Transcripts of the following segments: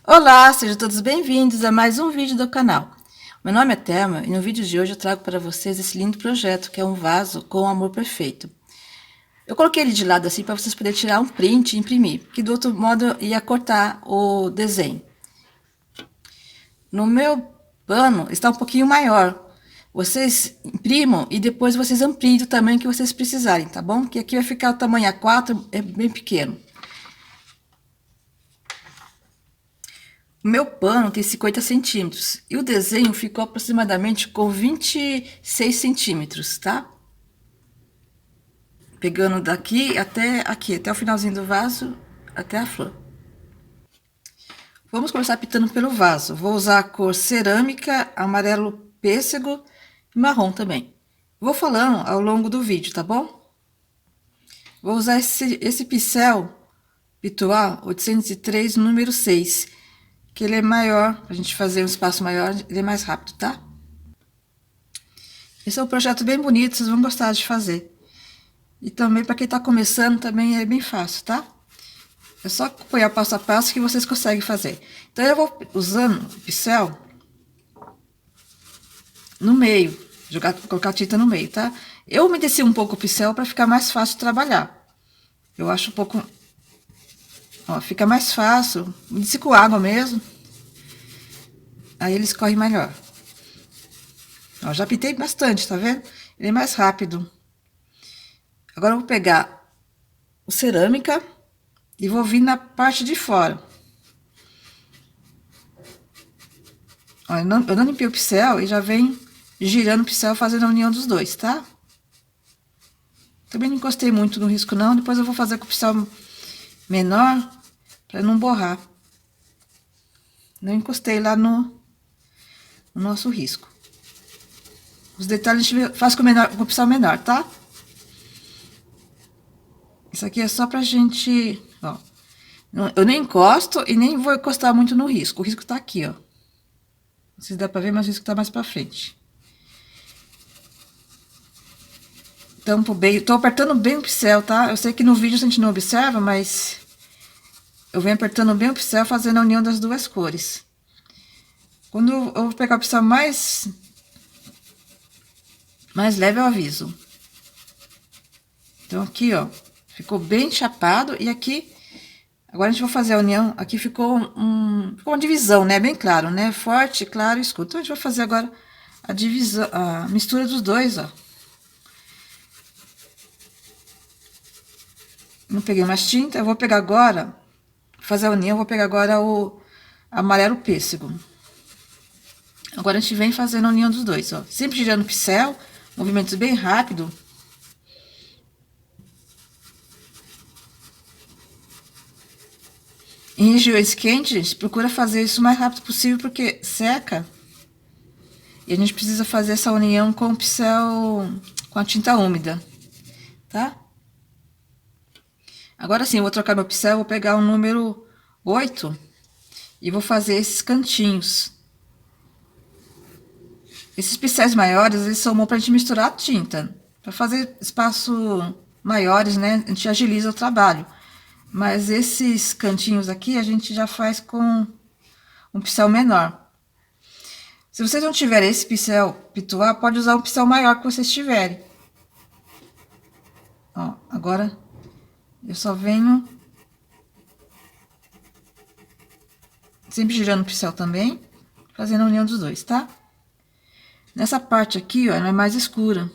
Olá, sejam todos bem-vindos a mais um vídeo do canal. Meu nome é Thelma e no vídeo de hoje eu trago para vocês esse lindo projeto que é um vaso com amor perfeito. Eu coloquei ele de lado assim para vocês poderem tirar um print e imprimir, que do outro modo ia cortar o desenho. No meu pano está um pouquinho maior. Vocês imprimam e depois vocês ampliem o tamanho que vocês precisarem, tá bom? Que aqui vai ficar o tamanho A4, é bem pequeno. O meu pano tem 50 centímetros e o desenho ficou aproximadamente com 26 centímetros, tá? Pegando daqui até aqui, até o finalzinho do vaso, até a flor. Vamos começar pintando pelo vaso. Vou usar a cor cerâmica, amarelo pêssego e marrom também. Vou falando ao longo do vídeo, tá bom? Vou usar esse pincel Pituá 803, número 6, que ele é maior, pra gente fazer um espaço maior, ele é mais rápido, tá? Esse é um projeto bem bonito, vocês vão gostar de fazer. E também, para quem tá começando, também é bem fácil, tá? É só acompanhar passo a passo que vocês conseguem fazer. Então, eu vou usando o pincel no meio, colocar a tinta no meio, tá? Eu umedeci um pouco o pincel para ficar mais fácil de trabalhar. Eu acho um pouco... Ó, fica mais fácil, umedeci com água mesmo. Aí ele escorre melhor. Ó, já pintei bastante, tá vendo? Ele é mais rápido. Agora eu vou pegar o cerâmica e vou vir na parte de fora. Ó, eu não limpei o pincel e já vem girando o pincel fazendo a união dos dois, tá? Também não encostei muito no risco não, depois eu vou fazer com o pincel menor para não borrar. Não encostei lá no nosso risco. Os detalhes a gente faz com o pincel menor, tá? Isso aqui é só pra gente, ó. Eu nem encosto e nem vou encostar muito no risco. O risco tá aqui, ó. Não sei se dá pra ver, mas o risco tá mais pra frente. Tampo bem, tô apertando bem o pincel, tá? Eu sei que no vídeo a gente não observa, mas eu venho apertando bem o pincel, fazendo a união das duas cores. Quando eu vou pegar o pincel mais leve, eu aviso. Então, aqui, ó, ficou bem chapado. E aqui, agora a gente vai fazer a união. Aqui ficou uma divisão, né? Bem claro, né? Forte, claro e escuro. Então, a gente vai fazer agora a divisão, a mistura dos dois, ó. Não peguei mais tinta, eu vou pegar agora, fazer a união, eu vou pegar agora o amarelo pêssego. Agora a gente vem fazendo a união dos dois, ó. Sempre girando o pincel, movimentos bem rápido. Em regiões quentes, a gente procura fazer isso o mais rápido possível, porque seca. E a gente precisa fazer essa união com o pincel, com a tinta úmida, tá? Agora sim, eu vou trocar meu pincel, vou pegar o número 8 e vou fazer esses cantinhos. Esses pincéis maiores, eles são bons pra gente misturar a tinta. Pra fazer espaço maiores, né, a gente agiliza o trabalho. Mas esses cantinhos aqui, a gente já faz com um pincel menor. Se vocês não tiverem esse pincel Pituá, pode usar um pincel maior que vocês tiverem. Ó, agora eu só venho sempre girando o pincel também, fazendo a união dos dois, tá? Nessa parte aqui, ó, ela é mais escura.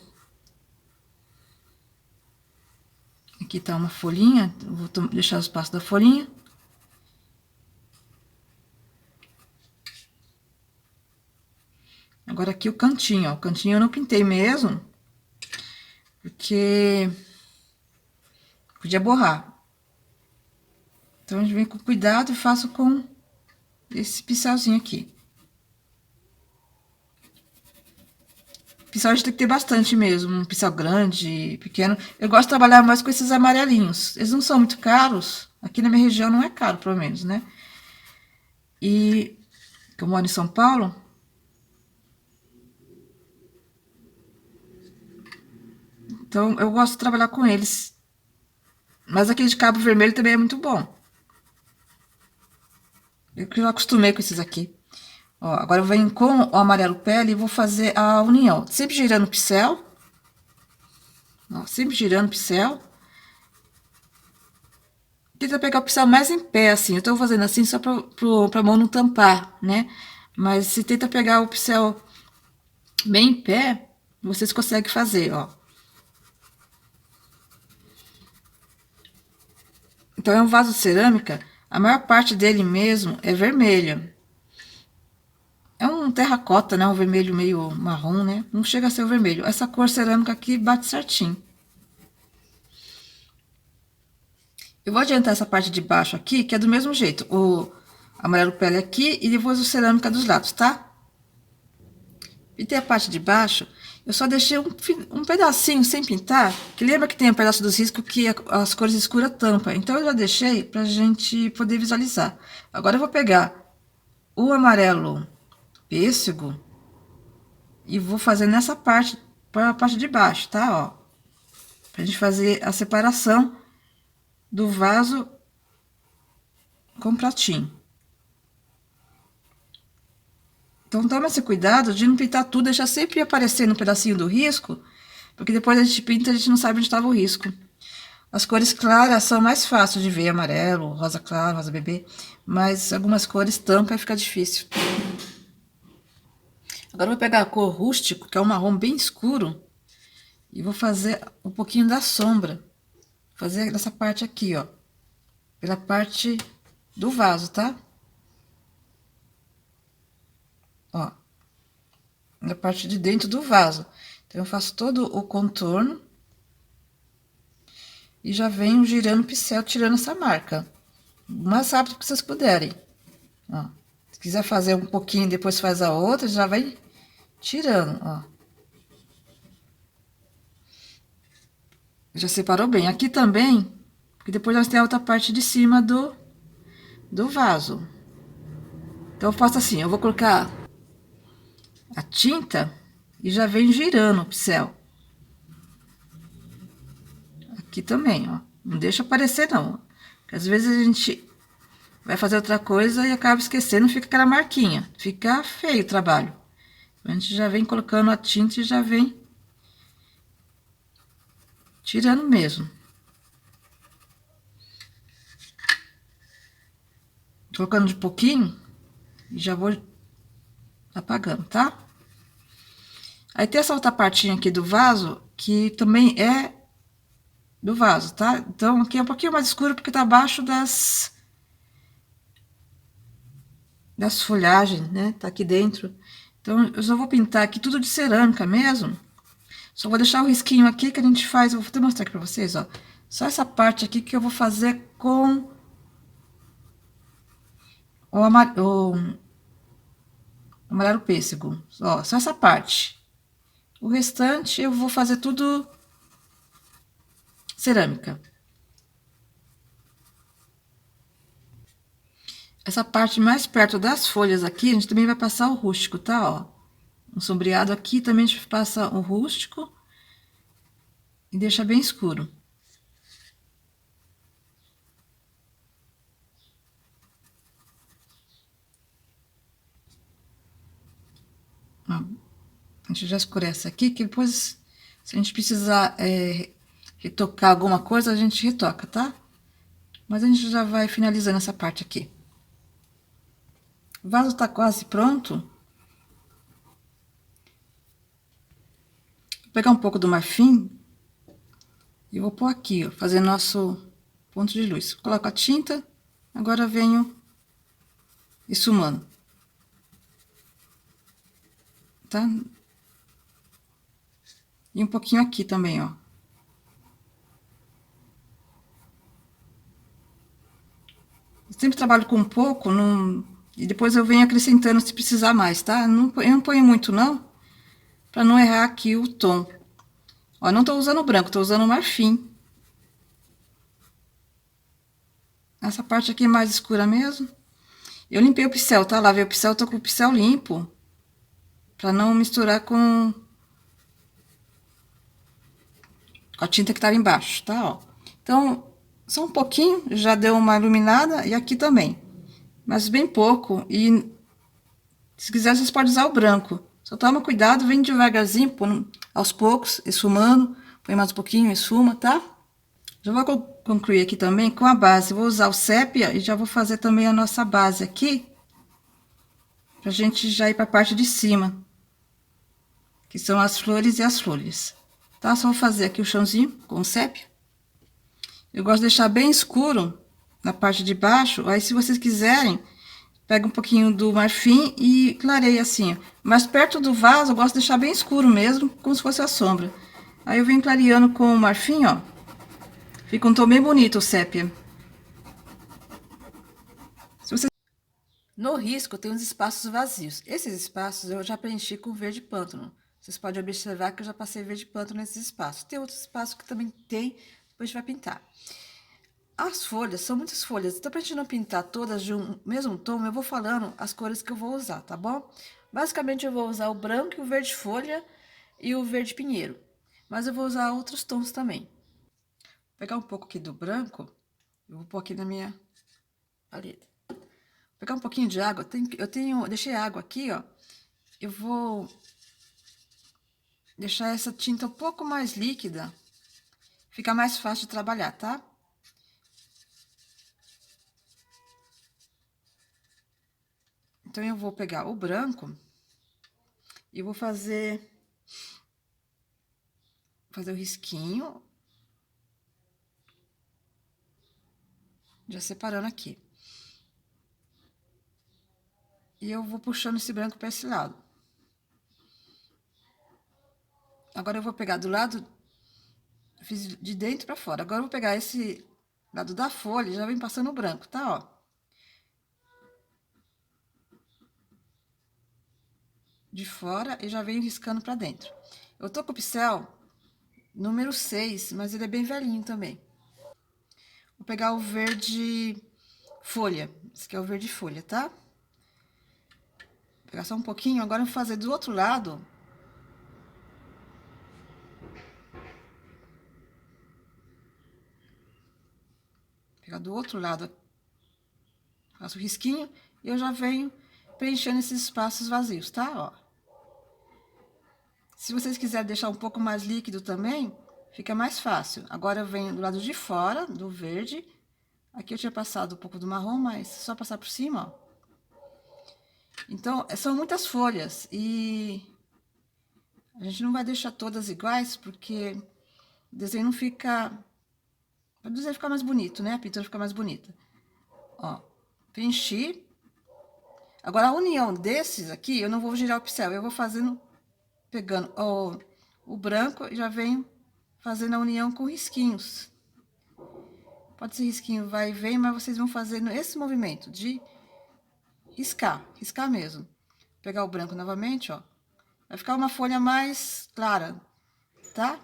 Aqui tá uma folhinha, eu vou deixar o espaço da folhinha. Agora aqui o cantinho, ó, o cantinho eu não pintei mesmo, porque podia borrar. Então, a gente vem com cuidado e faço com esse pincelzinho aqui. Pincel a gente tem que ter bastante mesmo, um pincel grande, pequeno. Eu gosto de trabalhar mais com esses amarelinhos. Eles não são muito caros. Aqui na minha região não é caro, pelo menos, né? E que eu moro em São Paulo. Então, eu gosto de trabalhar com eles. Mas aquele de cabo vermelho também é muito bom. Eu que já acostumei com esses aqui. Ó, agora eu venho com o amarelo pele e vou fazer a união. Sempre girando o pincel. Ó, sempre girando o pincel. Tenta pegar o pincel mais em pé, assim. Eu tô fazendo assim só pra mão não tampar, né? Mas se tenta pegar o pincel bem em pé, vocês conseguem fazer, ó. Então é um vaso de cerâmica, a maior parte dele mesmo é vermelha. É um terracota, né? Um vermelho meio marrom, né? Não chega a ser o vermelho. Essa cor cerâmica aqui bate certinho. Eu vou adiantar essa parte de baixo aqui, que é do mesmo jeito. O amarelo pele aqui e depois o cerâmica dos lados, tá? E tem a parte de baixo, eu só deixei um pedacinho sem pintar, que lembra que tem um pedaço dos riscos que as cores escuras tampa. Então eu já deixei pra gente poder visualizar. Agora eu vou pegar o amarelo pêssego e vou fazer nessa parte, para a parte de baixo, tá? Ó, pra gente fazer a separação do vaso com pratinho. Então toma esse cuidado de não pintar tudo, deixar sempre aparecendo um pedacinho do risco, porque depois a gente pinta e a gente não sabe onde estava o risco. As cores claras são mais fáceis de ver, amarelo, rosa claro, rosa bebê, mas algumas cores tampa e fica difícil. Agora eu vou pegar a cor rústico, que é um marrom bem escuro, e vou fazer um pouquinho da sombra. Fazer dessa parte aqui, ó, pela parte do vaso, tá? Ó, na parte de dentro do vaso. Então eu faço todo o contorno e já venho girando o pincel, tirando essa marca. O mais rápido que vocês puderem. Ó, se quiser fazer um pouquinho e depois faz a outra, já vai tirando, ó. Já separou bem. Aqui também, porque depois nós temos a outra parte de cima do vaso. Então eu faço assim, eu vou colocar a tinta e já venho girando o pincel. Aqui também, ó. Não deixa aparecer não. Porque às vezes a gente vai fazer outra coisa e acaba esquecendo, fica aquela marquinha. Fica feio o trabalho. A gente já vem colocando a tinta e já vem tirando mesmo. Colocando de pouquinho e já vou apagando, tá? Aí tem essa outra partinha aqui do vaso, que também é do vaso, tá? Então aqui é um pouquinho mais escuro porque tá abaixo das folhagens, né? Tá aqui dentro. Então eu só vou pintar aqui tudo de cerâmica mesmo. Só vou deixar o risquinho aqui que a gente faz, eu vou até mostrar aqui pra vocês, ó. Só essa parte aqui que eu vou fazer com o amarelo pêssego. Ó, só essa parte. O restante eu vou fazer tudo cerâmica. Essa parte mais perto das folhas aqui, a gente também vai passar o rústico, tá? Ó, um sombreado aqui também a gente passa o rústico e deixa bem escuro. Ó, a gente já escurece aqui, que depois, se a gente precisar retocar alguma coisa, a gente retoca, tá? Mas a gente já vai finalizando essa parte aqui. O vaso tá quase pronto. Vou pegar um pouco do marfim e vou pôr aqui, ó, fazer nosso ponto de luz. Coloco a tinta, agora venho esfumando. Tá? E um pouquinho aqui também, ó. Eu sempre trabalho com pouco, e depois eu venho acrescentando se precisar mais, tá? Eu não ponho muito, não, pra não errar aqui o tom. Ó, não tô usando branco, tô usando marfim. Essa parte aqui é mais escura mesmo. Eu limpei o pincel, tá? Lavei o pincel, tô com o pincel limpo. Pra não misturar com a tinta que tava embaixo, tá? Ó. Então, só um pouquinho, já deu uma iluminada. E aqui também. mas bem pouco. E se quiser, vocês podem usar o branco. Só toma cuidado, vem devagarzinho, aos poucos, esfumando. Põe mais um pouquinho, esfuma, tá? Já vou concluir aqui também com a base. Vou usar o sépia e já vou fazer também a nossa base aqui. Pra gente já ir pra parte de cima. Que são as flores e as folhas. Tá? Só vou fazer aqui o chãozinho com o sépia. Eu gosto de deixar bem escuro na parte de baixo. Aí, se vocês quiserem, pega um pouquinho do marfim e clareia assim. Mas perto do vaso, eu gosto de deixar bem escuro mesmo, como se fosse a sombra. Aí eu venho clareando com o marfim, ó. Fica um tom bem bonito o sépia. Se você... No risco tem uns espaços vazios. Esses espaços eu já preenchi com verde pântano. Vocês podem observar que eu já passei verde pântano nesses espaços. Tem outros espaços que também tem, depois a gente vai pintar. As folhas, são muitas folhas, então pra gente não pintar todas de um mesmo tom, eu vou falando as cores que eu vou usar, tá bom? Basicamente eu vou usar o branco, o verde folha e o verde pinheiro. Mas eu vou usar outros tons também. Vou pegar um pouco aqui do branco, eu vou pôr aqui na minha paleta. Vou pegar um pouquinho de água, deixei água aqui, ó. Eu vou deixar essa tinta um pouco mais líquida, fica mais fácil de trabalhar, tá? Então, eu vou pegar o branco e vou fazer o risquinho. Já separando aqui. E eu vou puxando esse branco para esse lado. Agora, eu vou pegar do lado, fiz de dentro para fora. Agora, eu vou pegar esse lado da folha e já vem passando o branco, tá? Ó. De fora e já venho riscando para dentro. Eu tô com o pincel número 6, mas ele é bem velhinho também. Vou pegar o verde folha. Esse aqui é o verde folha, tá? Vou pegar só um pouquinho. Agora eu vou fazer do outro lado. Pegar do outro lado. Faço o risquinho e eu já venho preenchendo esses espaços vazios, tá? Ó. Se vocês quiserem deixar um pouco mais líquido também, fica mais fácil. Agora eu venho do lado de fora, do verde. Aqui eu tinha passado um pouco do marrom, mas só passar por cima, ó. Então, são muitas folhas e a gente não vai deixar todas iguais, porque o desenho não fica... O desenho fica mais bonito, né? A pintura fica mais bonita. Ó, preenchi. Agora, a união desses aqui, eu não vou girar o pincel, eu vou fazendo, pegando o branco e já venho fazendo a união com risquinhos. Pode ser risquinho vai e vem, mas vocês vão fazendo esse movimento de riscar mesmo. Vou pegar o branco novamente, ó. Vai ficar uma folha mais clara, tá?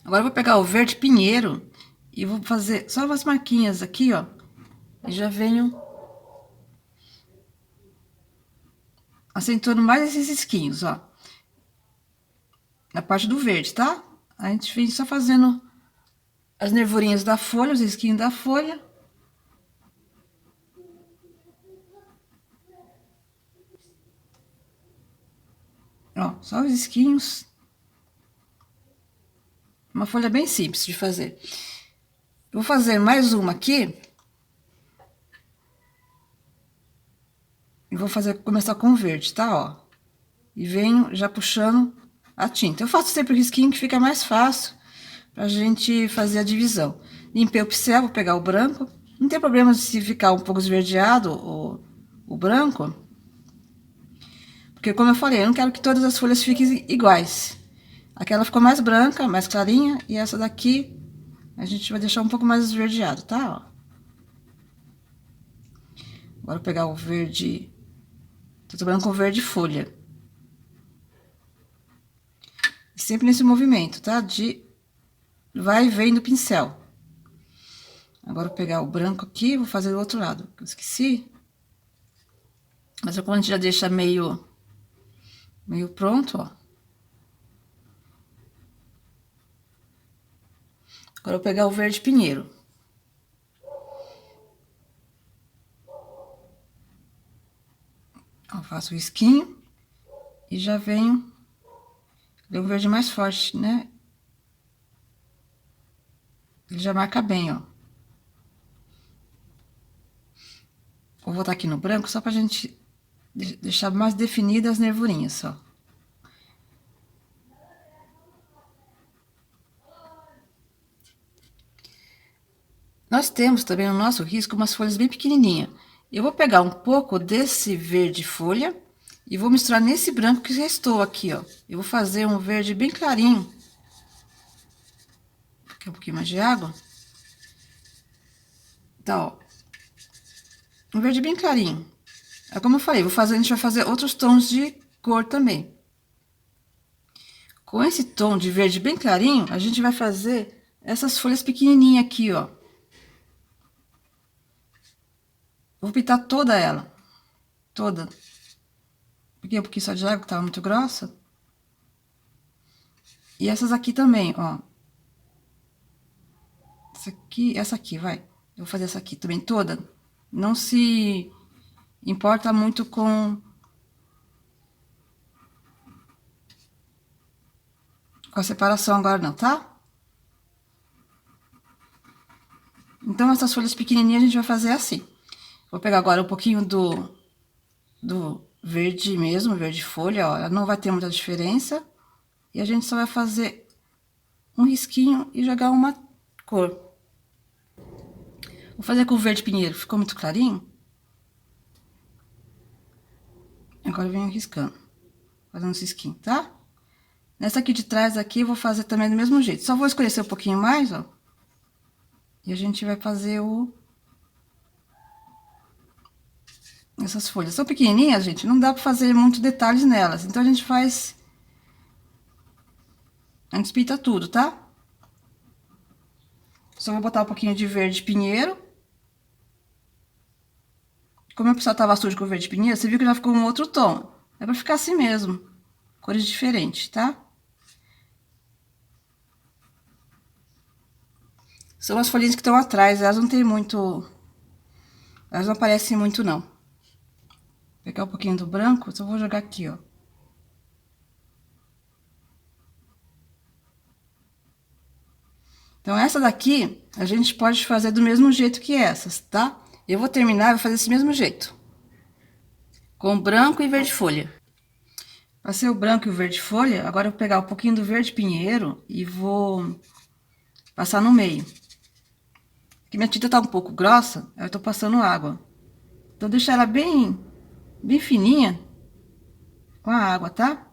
Agora eu vou pegar o verde pinheiro e vou fazer só umas marquinhas aqui, ó. E já venho acentuando mais esses risquinhos, ó. Na parte do verde, tá? A gente vem só fazendo as nervurinhas da folha, os risquinhos da folha. Ó, só os risquinhos. Uma folha bem simples de fazer. Eu vou fazer mais uma aqui. E vou começar com o verde, tá? Ó. E venho já puxando a tinta. Eu faço sempre o risquinho que fica mais fácil pra gente fazer a divisão. Limpei o pincel, vou pegar o branco. Não tem problema se ficar um pouco esverdeado o branco. Porque, como eu falei, eu não quero que todas as folhas fiquem iguais. Aquela ficou mais branca, mais clarinha. E essa daqui, a gente vai deixar um pouco mais esverdeado, tá? Ó. Agora, eu vou pegar o verde... Tô trabalhando com verde folha. Sempre nesse movimento, tá? De vai e vem do pincel. Agora, eu vou pegar o branco aqui e vou fazer do outro lado. Eu esqueci. Mas quando a gente já deixa meio pronto, ó. Agora eu vou pegar o verde pinheiro. Eu faço o risquinho e já venho. Deu um verde mais forte, né? Ele já marca bem, ó. Vou voltar aqui no branco só pra gente deixar mais definidas as nervurinhas, só. Nós temos também no nosso risco umas folhas bem pequenininhas. Eu vou pegar um pouco desse verde folha e vou misturar nesse branco que restou aqui, ó. Eu vou fazer um verde bem clarinho. Aqui um pouquinho mais de água. Tá, ó. Um verde bem clarinho. É como eu falei, a gente vai fazer outros tons de cor também. Com esse tom de verde bem clarinho, a gente vai fazer essas folhas pequenininhas aqui, ó. Vou pintar toda ela. Toda. Peguei um pouquinho só de água, que tava muito grossa. E essas aqui também, ó. Essa aqui, vai. Eu vou fazer essa aqui também toda. Não se importa muito com a separação agora não, tá? Então, essas folhas pequenininhas a gente vai fazer assim. Vou pegar agora um pouquinho do verde mesmo, verde folha, ó. Não vai ter muita diferença. E a gente só vai fazer um risquinho e jogar uma cor. Vou fazer com o verde pinheiro, ficou muito clarinho? Agora eu venho riscando, fazendo um risquinho, tá? Nessa aqui de trás aqui, eu vou fazer também do mesmo jeito. Só vou escurecer um pouquinho mais, ó. E a gente vai fazer essas folhas. São pequenininhas, gente, não dá pra fazer muito detalhes nelas. Então, a gente faz... A gente pinta tudo, tá? Só vou botar um pouquinho de verde pinheiro. Como o pessoal tava sujo com o verde pinheiro, você viu que já ficou um outro tom. É pra ficar assim mesmo. Cores diferentes, tá? São as folhinhas que estão atrás, elas não tem muito... Elas não aparecem muito, não. Vou pegar um pouquinho do branco, só vou jogar aqui, ó. Então, essa daqui, a gente pode fazer do mesmo jeito que essas, tá? Eu vou terminar e vou fazer desse mesmo jeito. Com branco e verde folha. Passei o branco e o verde folha, agora eu vou pegar um pouquinho do verde pinheiro e vou passar no meio. Aqui minha tinta tá um pouco grossa, eu tô passando água. Então, deixar ela bem fininha com a água, tá?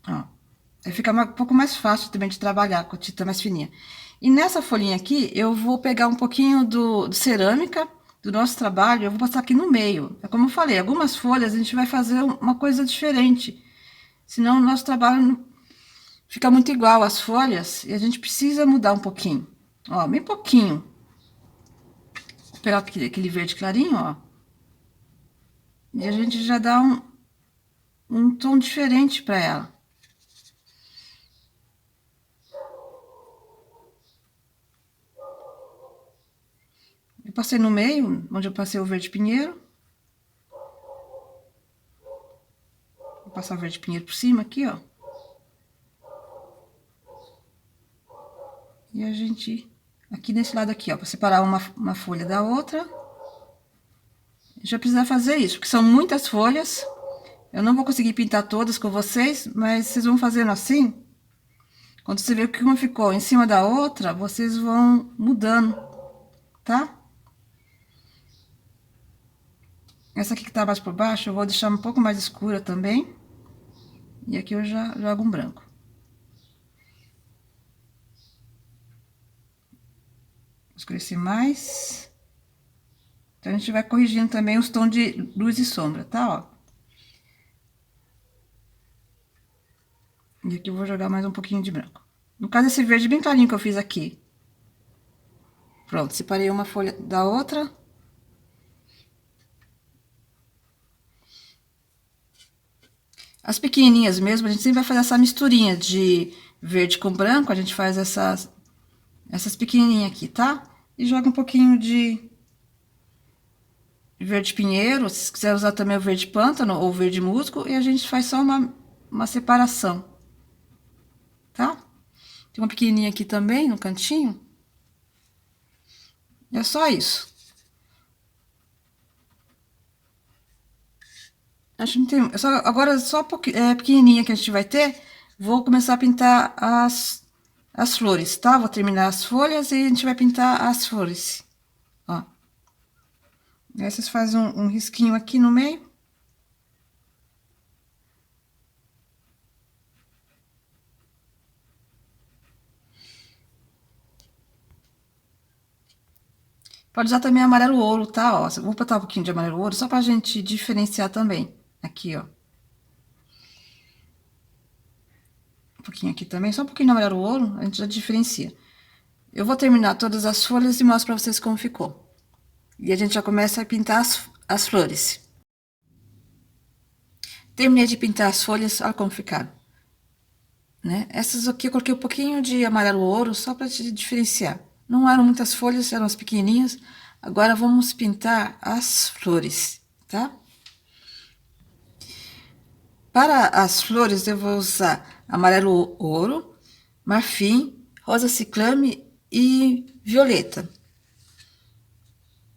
Ó. Aí fica um pouco mais fácil também de trabalhar com a tinta mais fininha. E nessa folhinha aqui, eu vou pegar um pouquinho do cerâmica do nosso trabalho, eu vou passar aqui no meio. É como eu falei, algumas folhas a gente vai fazer uma coisa diferente. Senão o nosso trabalho fica muito igual às folhas e a gente precisa mudar um pouquinho. Ó, bem pouquinho. Vou pegar aquele verde clarinho, ó. E a gente já dá um tom diferente para ela. Eu passei no meio, onde eu passei o verde pinheiro. Vou passar o verde pinheiro por cima aqui, ó. E a gente... Aqui nesse lado aqui, ó, pra separar uma folha da outra. Já precisa fazer isso, porque são muitas folhas. Eu não vou conseguir pintar todas com vocês, mas vocês vão fazendo assim. Quando você vê que uma ficou em cima da outra, vocês vão mudando, tá? Essa aqui que tá mais por baixo, eu vou deixar um pouco mais escura também. E aqui eu já jogo um branco. Escurecer mais. Então, a gente vai corrigindo também os tons de luz e sombra, tá? Ó. E aqui eu vou jogar mais um pouquinho de branco. No caso, esse verde bem clarinho que eu fiz aqui. Pronto, separei uma folha da outra. As pequenininhas mesmo, a gente sempre vai fazer essa misturinha de verde com branco, a gente faz essas pequenininhas aqui, tá? E joga um pouquinho de verde pinheiro, se quiser usar também o verde pântano ou verde musgo, e a gente faz só uma separação, tá? Tem uma pequenininha aqui também, no cantinho. É só isso. Acho que não tem... agora, só pequenininha que a gente vai ter. Vou começar a pintar as flores, tá? Vou terminar as folhas e a gente vai pintar as flores. Ó. Aí vocês fazem um risquinho aqui no meio. Pode usar também amarelo ouro, tá? Ó, vou botar um pouquinho de amarelo ouro só pra gente diferenciar também. Aqui, ó. Um pouquinho aqui também, só um pouquinho de amarelo ouro, a gente já diferencia. Eu vou terminar todas as folhas e mostro pra vocês como ficou. E a gente já começa a pintar as flores. Terminei de pintar as folhas, olha como ficaram. Né? Essas aqui eu coloquei um pouquinho de amarelo ouro, só pra te diferenciar. Não eram muitas folhas, eram as pequenininhas. Agora vamos pintar as flores, tá? Para as flores eu vou usar amarelo ouro, marfim, rosa ciclame e violeta.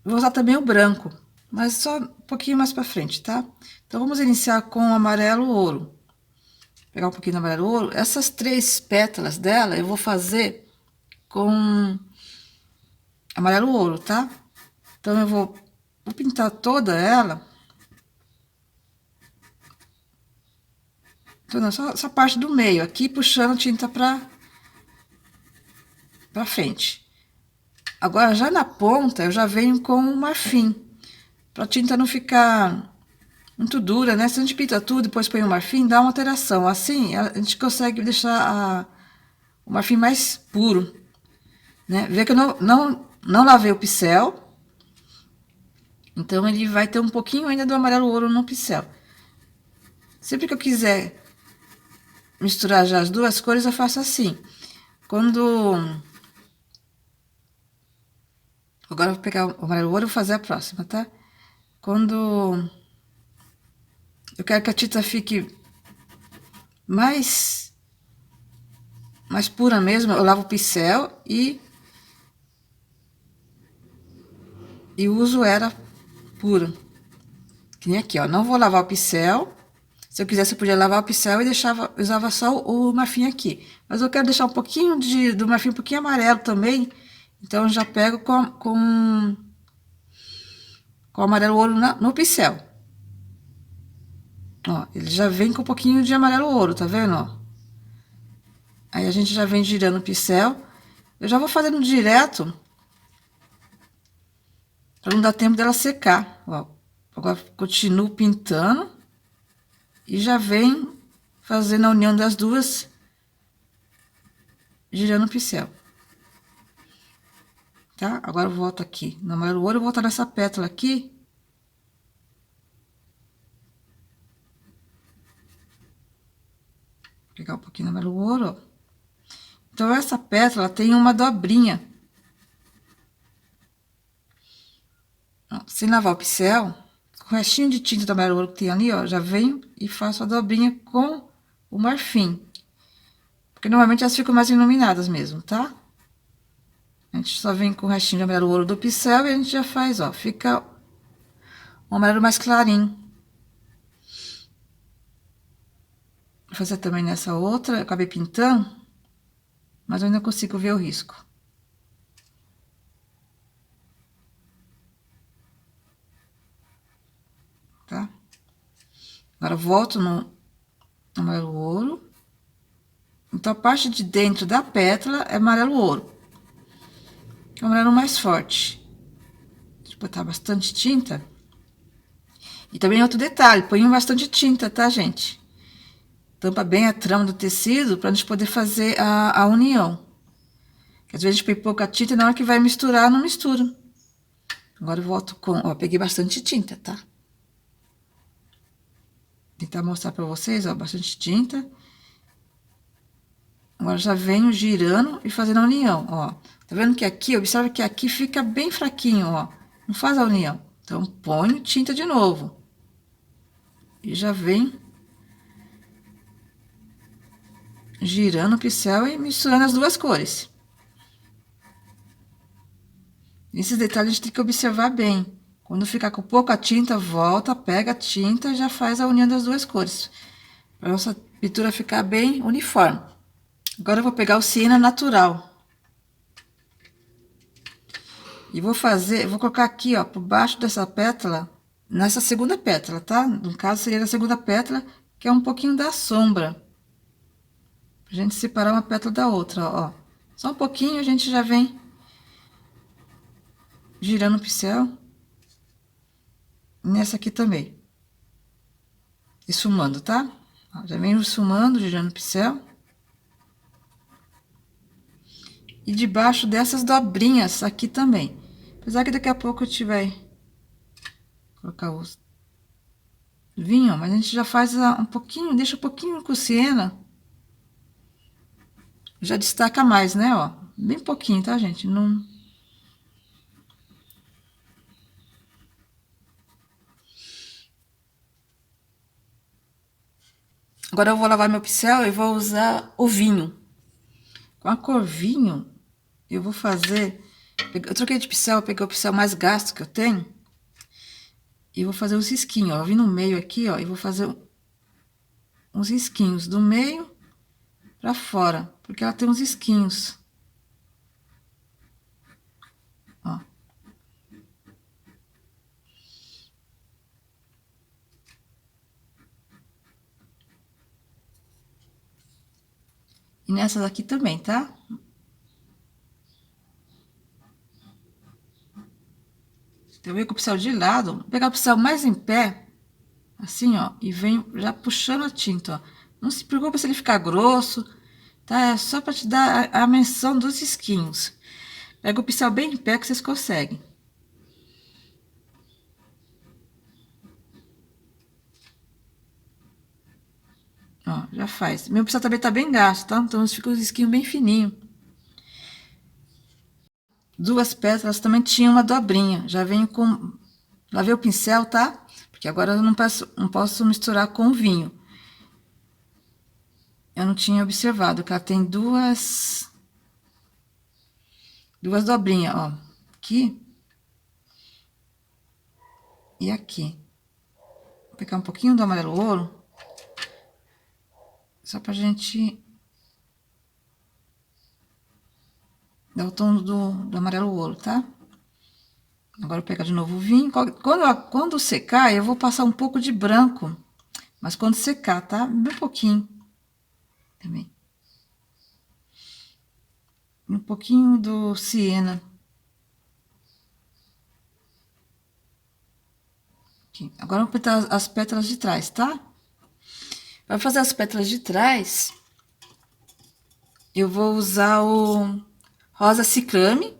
Vou usar também o branco, mas só um pouquinho mais pra frente, tá? Então vamos iniciar com o amarelo ouro. Vou pegar um pouquinho do amarelo ouro. Essas 3 pétalas dela eu vou fazer com amarelo ouro, tá? Então eu vou pintar toda ela. Então, só essa parte do meio aqui, puxando tinta pra frente. Agora, já na ponta, eu já venho com o marfim, pra tinta não ficar muito dura, né? Se a gente pinta tudo, depois põe o marfim, dá uma alteração. Assim, a gente consegue deixar o marfim mais puro, né? Vê que eu não lavei o pincel, então ele vai ter um pouquinho ainda do amarelo ouro no pincel. Sempre que eu quiser misturar já as duas cores, eu faço assim. Agora eu vou pegar o amarelo ouro e vou fazer a próxima, tá? Quando eu quero que a tinta fique mais pura mesmo, eu lavo o pincel e uso ela pura. Que nem aqui, ó. Não vou lavar o pincel. Se eu quisesse, eu podia lavar o pincel e usava só o marfim aqui. Mas eu quero deixar um pouquinho do marfim, um pouquinho amarelo também. Então, eu já pego com o amarelo ouro no pincel. Ó, ele já vem com um pouquinho de amarelo ouro, tá vendo, ó? Aí, a gente já vem girando o pincel. Eu já vou fazendo direto, para não dar tempo dela secar, ó. Agora, continuo pintando. E já vem fazendo a união das duas, girando o pincel. Tá? Agora eu volto aqui no amarelo ouro, eu vou voltar nessa pétala aqui. Vou pegar um pouquinho do amarelo ouro, ó. Então, essa pétala tem uma dobrinha. Ó, sem lavar o pincel, com o restinho de tinta do amarelo ouro que tem ali, ó, já venho e faço a dobrinha com o marfim. Porque normalmente elas ficam mais iluminadas mesmo, tá? A gente só vem com o restinho de amarelo ouro do pincel e a gente já faz, ó, fica um amarelo mais clarinho. Vou fazer também nessa outra, eu acabei pintando, mas eu ainda consigo ver o risco. Tá? Agora, volto no amarelo ouro. Então, a parte de dentro da pétala é amarelo ouro. É o amarelo mais forte. Deixa eu botar bastante tinta. E também outro detalhe, põe bastante tinta, tá, gente? Tampa bem a trama do tecido pra gente poder fazer a união. Porque às vezes a gente põe pouca tinta e na hora que vai misturar, não mistura. Agora eu volto com... Ó, peguei bastante tinta, tá? Vou tentar mostrar pra vocês, ó, bastante tinta. Agora já venho girando e fazendo a união, ó. Tá vendo que aqui, observa que aqui fica bem fraquinho, ó. Não faz a união. Então, ponho tinta de novo. E já vem girando o pincel e misturando as duas cores. Esses detalhes a gente tem que observar bem. Quando ficar com pouca tinta, volta, pega a tinta e já faz a união das duas cores. Para nossa pintura ficar bem uniforme. Agora eu vou pegar o siena natural. E vou colocar aqui, ó, por baixo dessa pétala, nessa segunda pétala, tá? No caso seria a segunda pétala, que é um pouquinho da sombra. Pra gente separar uma pétala da outra, ó. Só um pouquinho a gente já vem girando o pincel. Nessa aqui também. Esfumando, tá? Ó, já venho esfumando, girando o pincel. E debaixo dessas dobrinhas aqui também. Apesar que daqui a pouco a gente vai colocar os vinho, mas a gente já faz um pouquinho, deixa um pouquinho com siena. Já destaca mais, né, ó. Bem pouquinho, tá, gente? Não... Agora eu vou lavar meu pincel e vou usar o vinho. Com a cor vinho, eu vou fazer... Eu troquei de pincel, eu peguei o pincel mais gasto que eu tenho. E vou fazer os risquinhos, ó. Eu vim no meio aqui, ó, e vou fazer uns risquinhos do meio pra fora, porque ela tem uns risquinhos. Ó. E nessas aqui também, tá? Então, eu venho com o pincel de lado, vou pegar o pincel mais em pé, assim, ó, e venho já puxando a tinta, ó. Não se preocupe se ele ficar grosso, tá? É só pra te dar a menção dos risquinhos. Pega o pincel bem em pé que vocês conseguem. Ó, já faz. Meu pincel também tá bem gasto, tá? Então, fica os risquinhos bem fininhos. Duas pétalas também tinha uma dobrinha. Já venho com... Lavei o pincel, tá? Porque agora eu não posso misturar com o vinho. Eu não tinha observado que ela tem duas dobrinhas, ó. Aqui. E aqui. Vou pegar um pouquinho do amarelo ouro. Só pra gente dar o tom do amarelo ouro, tá? Agora eu vou pegar de novo o vinho. Quando secar, eu vou passar um pouco de branco. Mas quando secar, tá? Bem pouquinho. Também. Um pouquinho do siena. Aqui. Agora eu vou pintar as pétalas de trás, tá? Para fazer as pétalas de trás, eu vou usar o rosa ciclame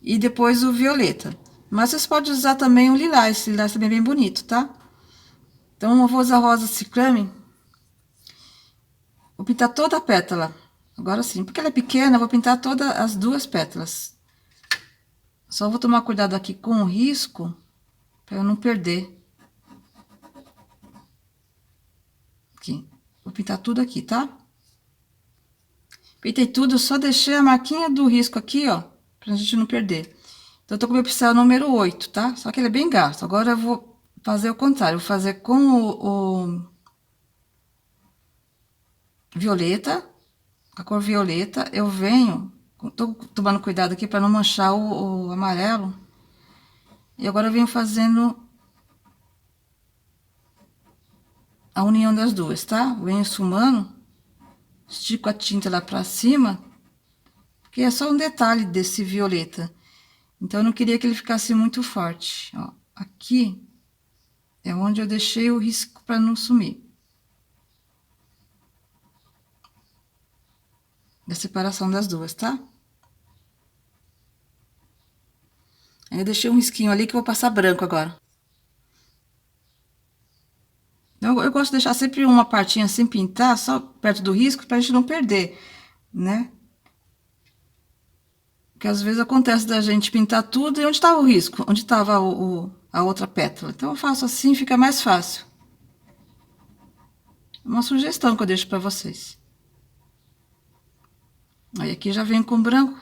e depois o violeta. Mas vocês podem usar também o lilás. Esse lilás também é bem bonito, tá? Então, eu vou usar rosa ciclame. Vou pintar toda a pétala. Agora sim, porque ela é pequena, eu vou pintar todas as duas pétalas. Só vou tomar cuidado aqui com o risco, para eu não perder. Aqui. Vou pintar tudo aqui, tá? Pintei tudo, só deixei a marquinha do risco aqui, ó, pra gente não perder. Então, eu tô com o meu pincel número 8, tá? Só que ele é bem gasto. Agora, eu vou fazer o contrário. Vou fazer com o violeta, com a cor violeta, eu venho... Tô tomando cuidado aqui para não manchar o amarelo. E agora eu venho fazendo a união das duas, tá? Venho esfumando, estico a tinta lá pra cima, porque é só um detalhe desse violeta. Então, eu não queria que ele ficasse muito forte, ó. Aqui é onde eu deixei o risco para não sumir. Da separação das duas, tá? Aí eu deixei um risquinho ali que eu vou passar branco agora. Eu gosto de deixar sempre uma partinha sem pintar, só perto do risco, pra gente não perder, né? Porque às vezes acontece da gente pintar tudo e onde estava o risco? Onde estava a outra pétala? Então eu faço assim, fica mais fácil. Uma sugestão que eu deixo para vocês. Aí aqui já vem com branco.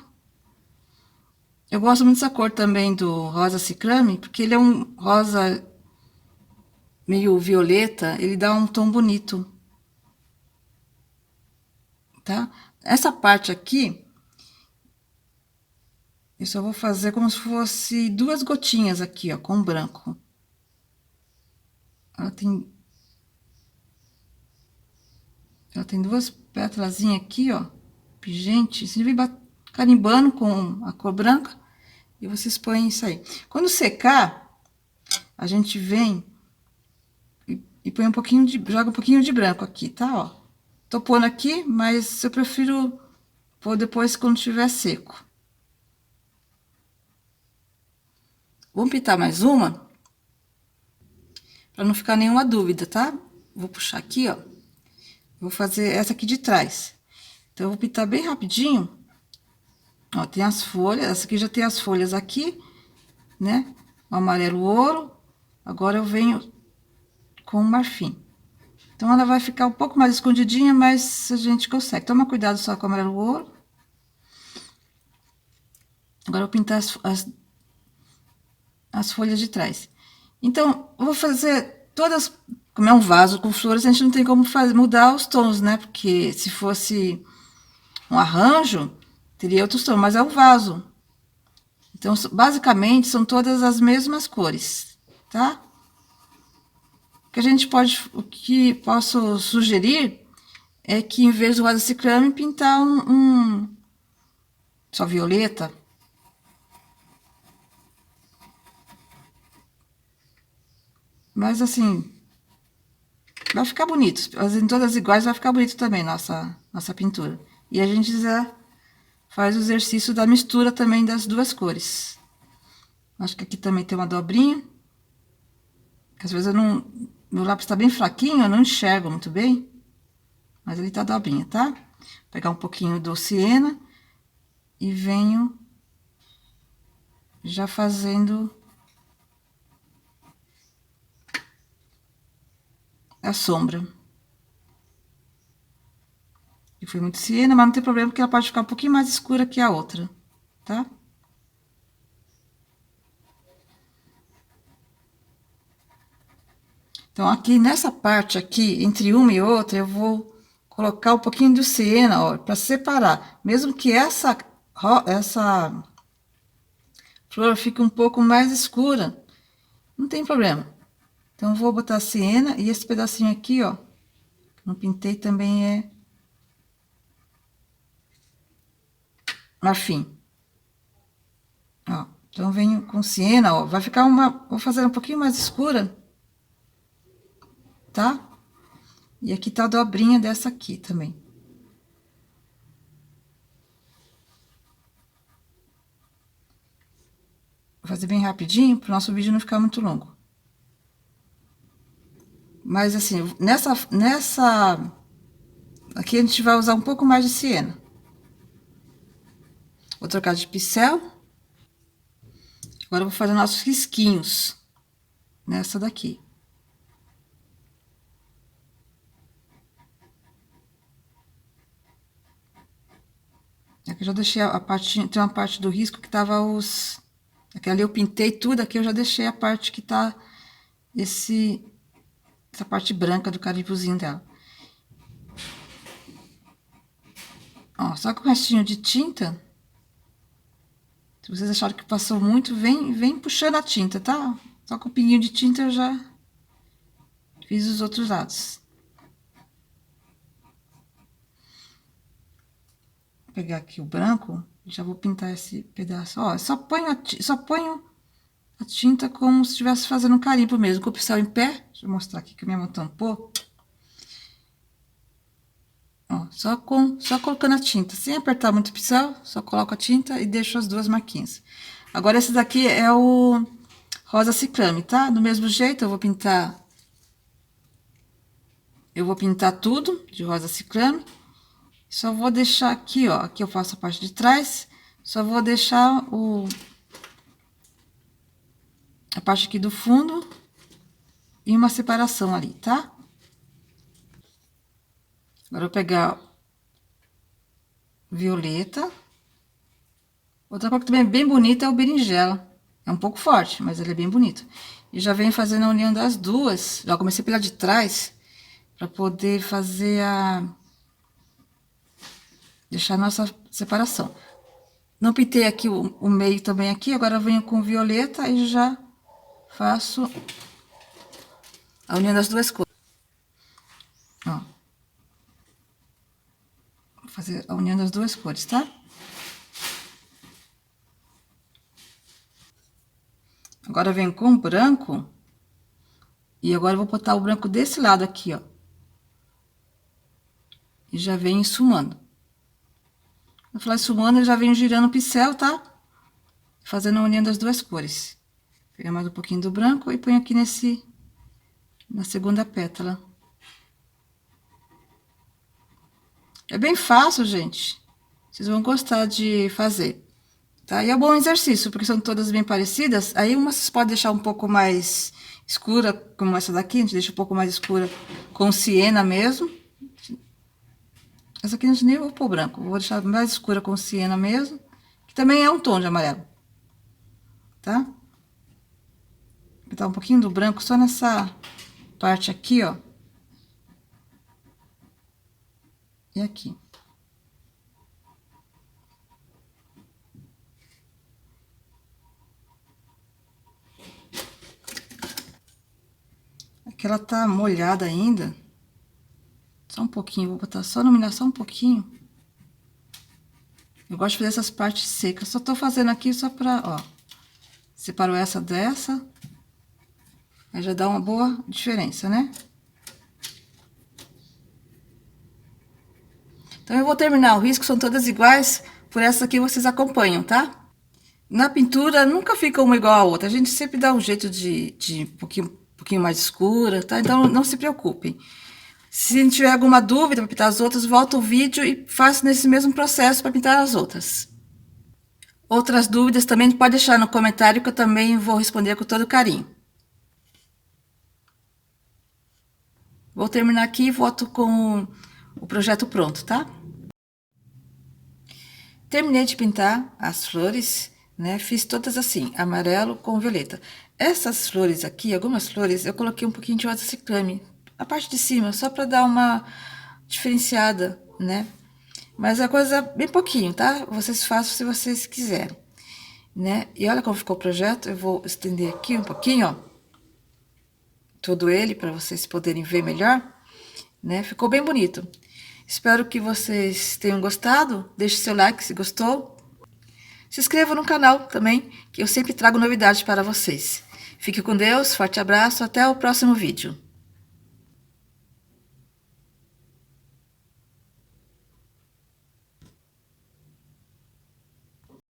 Eu gosto muito dessa cor também do rosa ciclame, porque ele é um rosa meio violeta, ele dá um tom bonito. Tá? Essa parte aqui, eu só vou fazer como se fosse 2 gotinhas aqui, ó, com branco. Ela tem 2 pétalazinhas aqui, ó, pingente. Você vem carimbando com a cor branca e vocês põem isso aí. Quando secar, a gente vem e põe um pouquinho joga um pouquinho de branco aqui, tá, ó. Tô pondo aqui, mas eu prefiro pôr depois quando estiver seco. Vamos pintar mais uma, para não ficar nenhuma dúvida, tá? Vou puxar aqui, ó. Vou fazer essa aqui de trás. Então, eu vou pintar bem rapidinho. Ó, tem as folhas, essa aqui já tem as folhas aqui, né? O amarelo ouro. Agora eu venho com o marfim. Então, ela vai ficar um pouco mais escondidinha, mas a gente consegue. Toma cuidado só com o amarelo ouro. Agora eu vou pintar as folhas de trás. Então, eu vou fazer todas... Como é um vaso com flores, a gente não tem como mudar os tons, né? Porque se fosse um arranjo, teria outros tons, mas é um vaso. Então, basicamente, são todas as mesmas cores, tá? O que posso sugerir é que, em vez do rosa ciclame, pintar só violeta. Mas, assim, vai ficar bonito. Fazendo todas iguais, vai ficar bonito também nossa pintura. E a gente já faz o exercício da mistura também das 2 cores. Acho que aqui também tem uma dobrinha. Que às vezes eu não... Meu lápis tá bem fraquinho, eu não enxergo muito bem. Mas ele tá dobrinha, tá? Vou pegar um pouquinho do siena e venho já fazendo a sombra. E foi muito siena, mas não tem problema, porque ela pode ficar um pouquinho mais escura que a outra, tá? Então, aqui nessa parte aqui, entre uma e outra, eu vou colocar um pouquinho do siena, ó, para separar. Mesmo que essa flor fique um pouco mais escura, não tem problema. Então, eu vou botar a siena e esse pedacinho aqui, ó, que não pintei, também é marfim. Ó, então, eu venho com siena, ó, vai ficar vou fazer um pouquinho mais escura, tá? E aqui tá a dobrinha dessa aqui também. Vou fazer bem rapidinho, para o nosso vídeo não ficar muito longo. Mas, assim, aqui a gente vai usar um pouco mais de siena. Vou trocar de pincel. Agora, eu vou fazer nossos risquinhos nessa daqui. Aqui eu já deixei a parte, tem uma parte do risco que tava aqui ali eu pintei tudo, aqui eu já deixei a parte que tá essa parte branca do carimbozinho dela. Ó, só com o restinho de tinta. Se vocês acharam que passou muito, vem puxando a tinta, tá? Só com o pinguinho de tinta eu já fiz os outros lados. Vou pegar aqui o branco, já vou pintar esse pedaço. Ó, só ponho a tinta como se estivesse fazendo um carimbo mesmo, com o pincel em pé. Deixa eu mostrar aqui que a minha mão tampou. Ó, só colocando a tinta, sem apertar muito o pincel, só coloco a tinta e deixo as 2 marquinhas. Agora, esse daqui é o rosa ciclame, tá? Do mesmo jeito, eu vou pintar Eu vou pintar tudo de rosa ciclame. Só vou deixar aqui, ó. Aqui eu faço a parte de trás. Só vou deixar a parte aqui do fundo e uma separação ali, tá? Agora eu vou pegar violeta. Outra cor que também é bem bonita é o berinjela. É um pouco forte, mas ele é bem bonito. E já venho fazendo a união das duas. Já comecei pela de trás, para poder fazer deixar a nossa separação. Não pintei aqui o meio também aqui, agora eu venho com violeta e já faço a união das duas cores. Ó. Vou fazer a união das duas cores, tá? Agora eu venho com o branco. E agora eu vou botar o branco desse lado aqui, ó. E já venho esfumando. Vou falar esfumando, eu já venho girando o pincel, tá? Fazendo a união das duas cores. Pegar mais um pouquinho do branco e ponho aqui na segunda pétala. É bem fácil, gente. Vocês vão gostar de fazer. Tá? E é um bom exercício, porque são todas bem parecidas. Aí uma vocês podem deixar um pouco mais escura, como essa daqui. A gente deixa um pouco mais escura com siena mesmo. Essa aqui a gente nem vou pôr branco. Vou deixar mais escura com siena mesmo. Que também é um tom de amarelo. Tá? Vou botar um pouquinho do branco só nessa parte aqui, ó. E aqui. Aqui ela tá molhada ainda. Só um pouquinho, vou botar só iluminar só um pouquinho. Eu gosto de fazer essas partes secas. Só tô fazendo aqui só pra, ó. Separo essa dessa. Aí já dá uma boa diferença, né? Então, eu vou terminar o risco, são todas iguais. Por essa aqui vocês acompanham, tá? Na pintura, nunca fica uma igual a outra. A gente sempre dá um jeito de um pouquinho mais escura, tá? Então, não se preocupem. Se tiver alguma dúvida para pintar as outras, volta o vídeo e faça nesse mesmo processo para pintar as outras. Outras dúvidas também pode deixar no comentário que eu também vou responder com todo carinho. Vou terminar aqui e volto com o projeto pronto, tá? Terminei de pintar as flores, né? Fiz todas assim, amarelo com violeta. Essas flores aqui, algumas flores, eu coloquei um pouquinho de rosa ciclame. A parte de cima, só para dar uma diferenciada, né? Mas é coisa bem pouquinho, tá? Vocês façam se vocês quiserem, né? E olha como ficou o projeto. Eu vou estender aqui um pouquinho, ó. Todo ele, para vocês poderem ver melhor, né? Ficou bem bonito. Espero que vocês tenham gostado. Deixe seu like se gostou. Se inscreva no canal também, que eu sempre trago novidades para vocês. Fique com Deus, forte abraço, até o próximo vídeo.